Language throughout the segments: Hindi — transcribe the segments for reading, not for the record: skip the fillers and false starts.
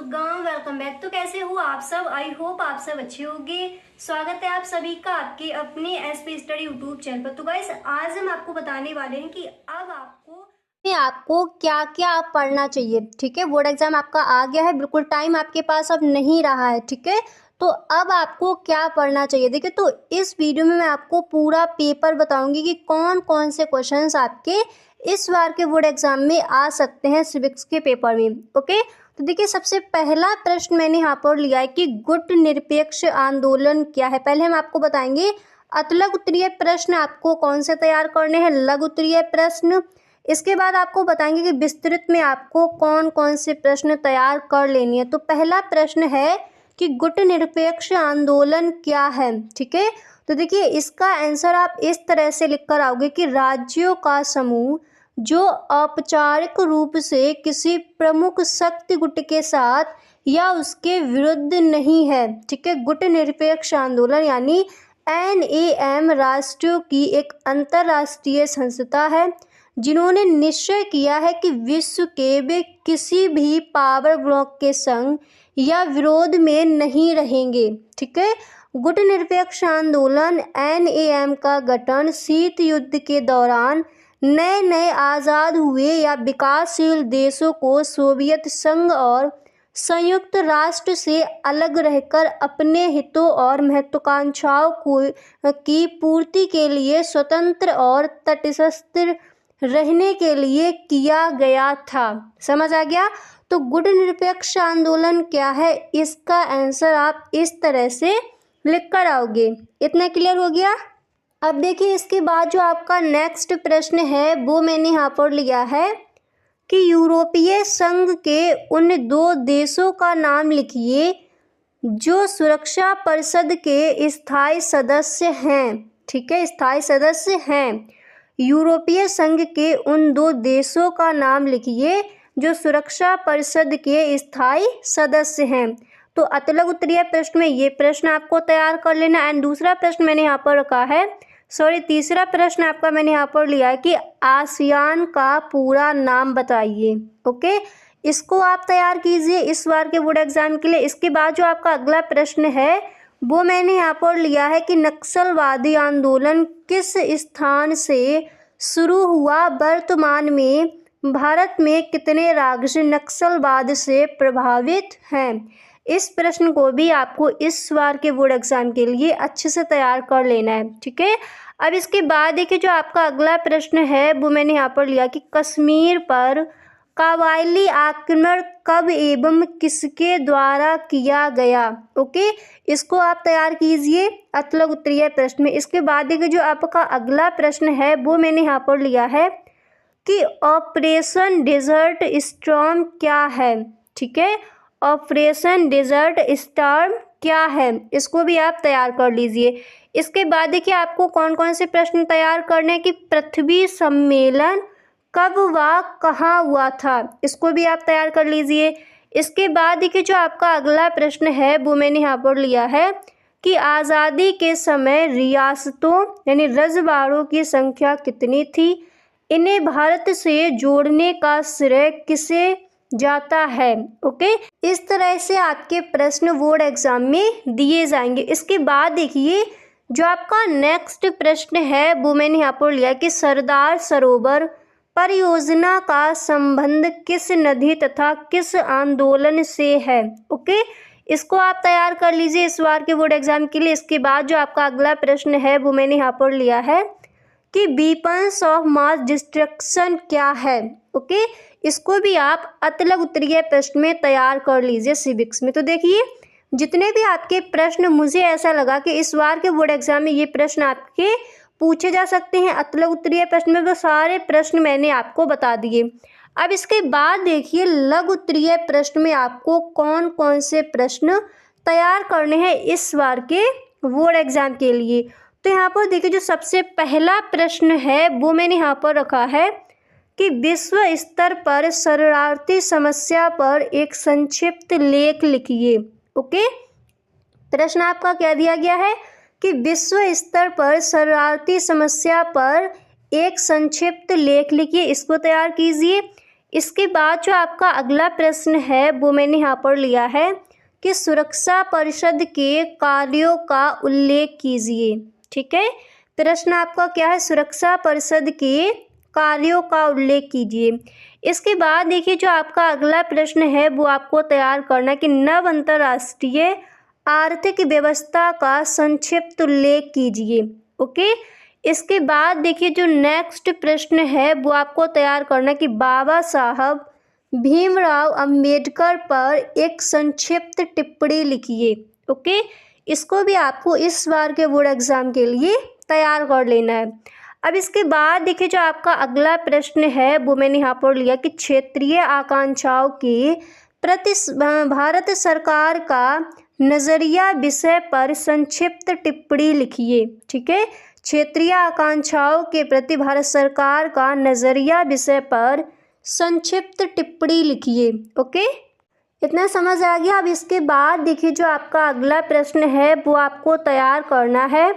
सुगम, वेलकम बैक। तो कैसे हो आप सब? आई होप आप सब अच्छे होंगे। स्वागत है आप सभी का आपके अपने एसपी स्टडी यूट्यूब चैनल पर। तो गाइस, आज हम आपको बताने वाले हैं कि अब आपको क्या क्या पढ़ना चाहिए। ठीक है, बोर्ड एग्जाम आपका आ गया है, बिल्कुल टाइम आपके पास अब नहीं रहा है। ठीक है, तो अब आपको क्या पढ़ना चाहिए। देखिए, तो इस वीडियो में मैं आपको पूरा पेपर बताऊंगी कि कौन कौन से क्वेश्चंस आपके इस बार के बोर्ड एग्जाम में आ सकते हैं सिविक्स के पेपर में। ओके, तो देखिए, सबसे पहला प्रश्न मैंने यहाँ पर लिया है कि गुट निरपेक्ष आंदोलन क्या है। पहले हम आपको बताएंगे अतलग उत्तरीय प्रश्न आपको कौन से तैयार करने हैं, लघु उत्तरीय प्रश्न। इसके बाद आपको बताएंगे कि विस्तृत में आपको कौन कौन से प्रश्न तैयार कर लेनी है। तो पहला प्रश्न है कि गुट निरपेक्ष आंदोलन क्या है। ठीक है, तो देखिए, इसका आंसर आप इस तरह से लिख कर आओगे कि राज्यों का समूह जो औपचारिक रूप से किसी प्रमुख शक्ति गुट के साथ या उसके विरुद्ध नहीं है। ठीक है, गुट निरपेक्ष आंदोलन यानी NAM राष्ट्रों की एक अंतर्राष्ट्रीय संस्था है जिन्होंने निश्चय किया है कि विश्व के वे किसी भी पावर ब्लॉक के संग या विरोध में नहीं रहेंगे। ठीक है, गुट निरपेक्ष आंदोलन NAM का गठन शीत युद्ध के दौरान नए नए आज़ाद हुए या विकासशील देशों को सोवियत संघ और संयुक्त राष्ट्र से अलग रहकर अपने हितों और महत्वाकांक्षाओं की पूर्ति के लिए स्वतंत्र और तटस्थ रहने के लिए किया गया था। समझ आ गया? तो गुट निरपेक्ष आंदोलन क्या है, इसका आंसर आप इस तरह से लिख कर आओगे। इतना क्लियर हो गया? अब देखिए, इसके बाद जो आपका नेक्स्ट प्रश्न है वो मैंने यहाँ पर लिया है कि यूरोपीय संघ के उन 2 देशों का नाम लिखिए जो सुरक्षा परिषद के स्थायी सदस्य हैं। ठीक है, स्थायी सदस्य हैं। यूरोपीय संघ के उन 2 देशों का नाम लिखिए जो सुरक्षा परिषद के स्थायी सदस्य हैं। तो अतलग उत्तरीय प्रश्न में ये प्रश्न आपको तैयार कर लेना। एंड दूसरा प्रश्न मैंने यहाँ पर रखा है, तीसरा प्रश्न आपका मैंने यहाँ पर लिया है कि आसियान का पूरा नाम बताइए। ओके, इसको आप तैयार कीजिए इस बार के बोर्ड एग्जाम के लिए। इसके बाद जो आपका अगला प्रश्न है वो मैंने यहाँ पर लिया है कि नक्सलवादी आंदोलन किस स्थान से शुरू हुआ, वर्तमान में भारत में कितने राज्य नक्सलवाद से प्रभावित हैं। इस प्रश्न को भी आपको इस बार के बोर्ड एग्जाम के लिए अच्छे से तैयार कर लेना है। ठीक है, अब इसके बाद देखिए, जो आपका अगला प्रश्न है वो मैंने यहाँ पर लिया कि कश्मीर पर कबायली आक्रमण कब एवं किसके द्वारा किया गया। ओके, इसको आप तैयार कीजिए अतलग उत्तरीय प्रश्न में। इसके बाद देखिए, जो आपका अगला प्रश्न है वो मैंने यहाँ पर लिया है कि ऑपरेशन डेजर्ट स्टॉर्म क्या है। ठीक है, ऑपरेशन डेजर्ट स्टॉर्म क्या है, इसको भी आप तैयार कर लीजिए। इसके बाद देखिए, आपको कौन कौन से प्रश्न तैयार करने कि पृथ्वी सम्मेलन कब व कहाँ हुआ था, इसको भी आप तैयार कर लीजिए। इसके बाद देखिए, जो आपका अगला प्रश्न है वो मैंने यहाँ पर लिया है कि आज़ादी के समय रियासतों यानी रजवाड़ों की संख्या कितनी थी, इन्हें भारत से जोड़ने का श्रेय किसे जाता है। ओके, इस तरह से आपके प्रश्न बोर्ड एग्जाम में दिए जाएंगे। इसके बाद देखिए, जो आपका नेक्स्ट प्रश्न है वो मैंने यहाँ पर लिया कि सरदार सरोवर परियोजना का संबंध किस नदी तथा किस आंदोलन से है। ओके, इसको आप तैयार कर लीजिए इस बार के बोर्ड एग्जाम के लिए। इसके बाद जो आपका अगला प्रश्न है वो मैंने यहाँ पर लिया है कि वेपन्स ऑफ मास डिस्ट्रक्शन क्या है। ओके, इसको भी आप अतलग उत्तरीय प्रश्न में तैयार कर लीजिए सिविक्स में। तो देखिए, जितने भी आपके प्रश्न, मुझे ऐसा लगा कि इस बार के बोर्ड एग्जाम में ये प्रश्न आपके पूछे जा सकते हैं अतलग उत्तरीय प्रश्न में, वो सारे प्रश्न मैंने आपको बता दिए। अब इसके बाद देखिए, लघु उत्तरीय प्रश्न में आपको कौन कौन से प्रश्न तैयार करने हैं इस बार के बोर्ड एग्जाम के लिए। तो यहाँ पर देखिए, जो सबसे पहला प्रश्न है वो मैंने यहाँ पर रखा है कि विश्व स्तर पर शरणार्थी समस्या पर एक संक्षिप्त लेख लिखिए। ओके, प्रश्न आपका क्या दिया गया है कि विश्व स्तर पर शरणार्थी समस्या पर एक संक्षिप्त लेख लिखिए, इसको तैयार कीजिए। इसके बाद जो आपका अगला प्रश्न है वो मैंने यहाँ पर लिया है कि सुरक्षा परिषद के कार्यों का उल्लेख कीजिए। ठीक है, प्रश्न आपका क्या है, सुरक्षा परिषद के कार्यों का उल्लेख कीजिए। इसके बाद देखिए जो आपका अगला प्रश्न है वो आपको तैयार करना कि नव अंतर्राष्ट्रीय आर्थिक व्यवस्था का संक्षिप्त उल्लेख कीजिए। ओके, इसके बाद देखिए जो नेक्स्ट प्रश्न है वो आपको तैयार करना कि बाबा साहब भीमराव अंबेडकर पर एक संक्षिप्त टिप्पणी लिखिए। ओके, इसको भी आपको इस बार के बोर्ड एग्जाम के लिए तैयार कर लेना है। अब इसके बाद देखिए जो आपका अगला प्रश्न है वो मैंने यहाँ पर लिया कि क्षेत्रीय आकांक्षाओं के प्रति भारत सरकार का नजरिया विषय पर संक्षिप्त टिप्पणी लिखिए। ठीक है, क्षेत्रीय आकांक्षाओं के प्रति भारत सरकार का नजरिया विषय पर संक्षिप्त टिप्पणी लिखिए। ओके, इतना समझ आ गया। अब इसके बाद देखिए जो आपका अगला प्रश्न है वो आपको तैयार करना है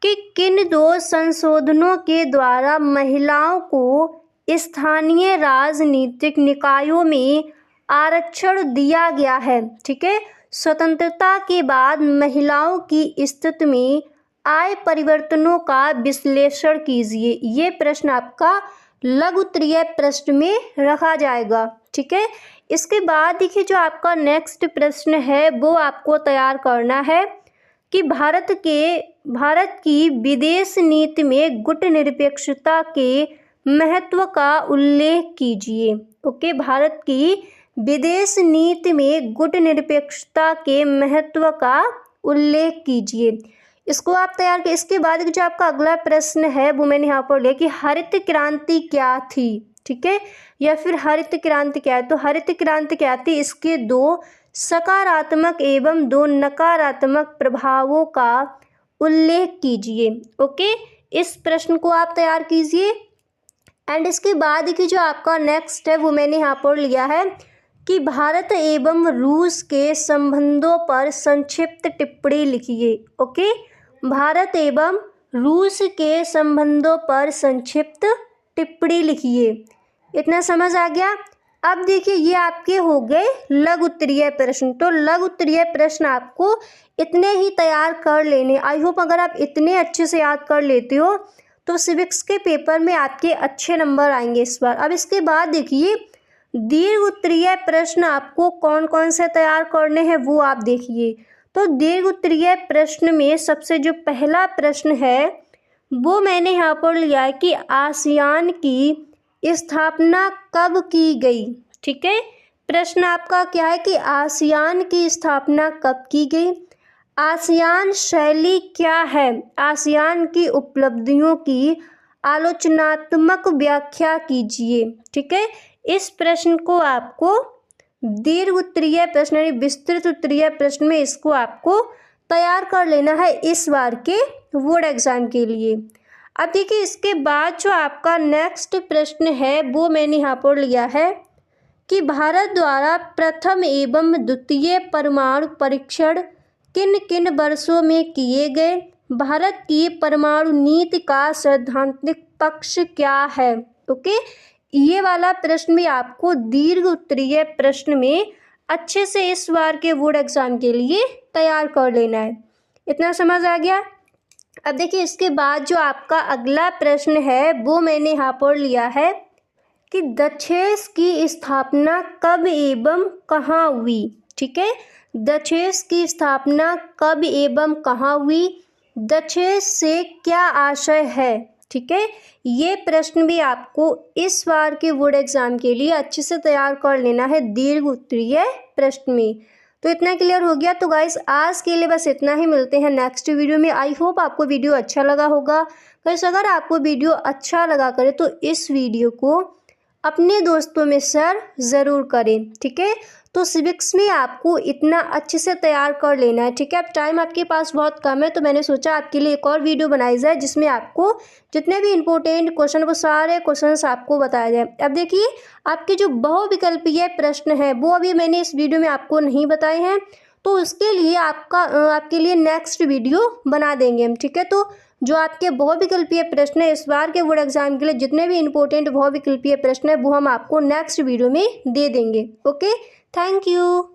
कि किन दो संशोधनों के द्वारा महिलाओं को स्थानीय राजनीतिक निकायों में आरक्षण दिया गया है। ठीक है, स्वतंत्रता के बाद महिलाओं की स्थिति में आए परिवर्तनों का विश्लेषण कीजिए। ये प्रश्न आपका लघु उत्तरीय प्रश्न में रखा जाएगा। ठीक है, इसके बाद देखिए जो आपका नेक्स्ट प्रश्न है वो आपको तैयार करना है कि भारत की विदेश नीति में गुट निरपेक्षता के महत्व का उल्लेख कीजिए। ओके, भारत की विदेश नीति में गुट निरपेक्षता के महत्व का उल्लेख कीजिए। इसको आप तैयार करें। इसके बाद जो आपका अगला प्रश्न है वो मैंने यहाँ पर लिया कि हरित क्रांति क्या थी। ठीक है, या फिर हरित क्रांति क्या है। तो हरित क्रांति क्या थी, इसके दो सकारात्मक एवं दो नकारात्मक प्रभावों का उल्लेख कीजिए। ओके, इस प्रश्न को आप तैयार कीजिए। एंड इसके बाद देखिए जो आपका नेक्स्ट है वो मैंने यहाँ पर लिया है कि भारत एवं रूस के संबंधों पर संक्षिप्त टिप्पणी लिखिए। ओके, भारत एवं रूस के संबंधों पर संक्षिप्त टिप्पणी लिखिए। इतना समझ आ गया। अब देखिए ये आपके हो गए लघु उत्तरीय प्रश्न। तो लघु उत्तरीय प्रश्न आपको इतने ही तैयार कर लेने। आई होप अगर आप इतने अच्छे से याद कर लेते हो तो सिविक्स के पेपर में आपके अच्छे नंबर आएंगे इस बार। अब इसके बाद देखिए दीर्घ उत्तरीय प्रश्न आपको कौन कौन से तैयार करने हैं वो आप देखिए। तो दीर्घ उत्तरीय प्रश्न में सबसे जो पहला प्रश्न है वो मैंने यहाँ पर लिया है कि आसियान की स्थापना कब की गई। ठीक है, प्रश्न आपका क्या है कि आसियान की स्थापना कब की गई, आसियान शैली क्या है, आसियान की उपलब्धियों की आलोचनात्मक व्याख्या कीजिए। ठीक है, इस प्रश्न को आपको दीर्घ उत्तरीय प्रश्न यानी विस्तृत उत्तरीय प्रश्न में इसको आपको तैयार कर लेना है इस बार के बोर्ड एग्जाम के लिए। अब देखिए इसके बाद जो आपका नेक्स्ट प्रश्न है वो मैंने यहाँ पर लिया है कि भारत द्वारा प्रथम एवं द्वितीय परमाणु परीक्षण किन किन वर्षों में किए गए, भारत की परमाणु नीति का सैद्धांतिक पक्ष क्या है। ओके, ये वाला प्रश्न भी आपको दीर्घ उत्तरीय प्रश्न में अच्छे से इस बार के बोर्ड एग्जाम के लिए तैयार कर लेना है। इतना समझ आ गया। अब देखिए इसके बाद जो आपका अगला प्रश्न है वो मैंने यहाँ पर लिया है कि दक्षेस की स्थापना कब एवं कहाँ हुई। ठीक है, दक्षेस की स्थापना कब एवं कहाँ हुई, दक्षेस से क्या आशय है। ठीक है, ये प्रश्न भी आपको इस बार के बोर्ड एग्जाम के लिए अच्छे से तैयार कर लेना है दीर्घ उत्तरीय प्रश्न में। तो इतना क्लियर हो गया। तो गाइस आज के लिए बस इतना ही, मिलते हैं नेक्स्ट वीडियो में। आई होप आपको वीडियो अच्छा लगा होगा। गाइस अगर आपको वीडियो अच्छा लगा करे तो इस वीडियो को अपने दोस्तों में शेयर ज़रूर करें। ठीक है, तो सिविक्स में आपको इतना अच्छे से तैयार कर लेना है। ठीक है, अब टाइम आपके पास बहुत कम है तो मैंने सोचा आपके लिए एक और वीडियो बनाई जाए जिसमें आपको जितने भी इंपॉर्टेंट क्वेश्चन वो सारे क्वेश्चंस आपको बताए जाए। अब देखिए आपके जो बहुविकल्पीय प्रश्न है वो अभी मैंने इस वीडियो में आपको नहीं बताए हैं, तो उसके लिए आपके लिए नेक्स्ट वीडियो बना देंगे हम। ठीक है, तो जो आपके बहुविकल्पीय प्रश्न है इस बार के बोर्ड एग्जाम के लिए, जितने भी इंपॉर्टेंट बहुविकल्पीय प्रश्न है वो हम आपको नेक्स्ट वीडियो में दे देंगे। Okay, thank you.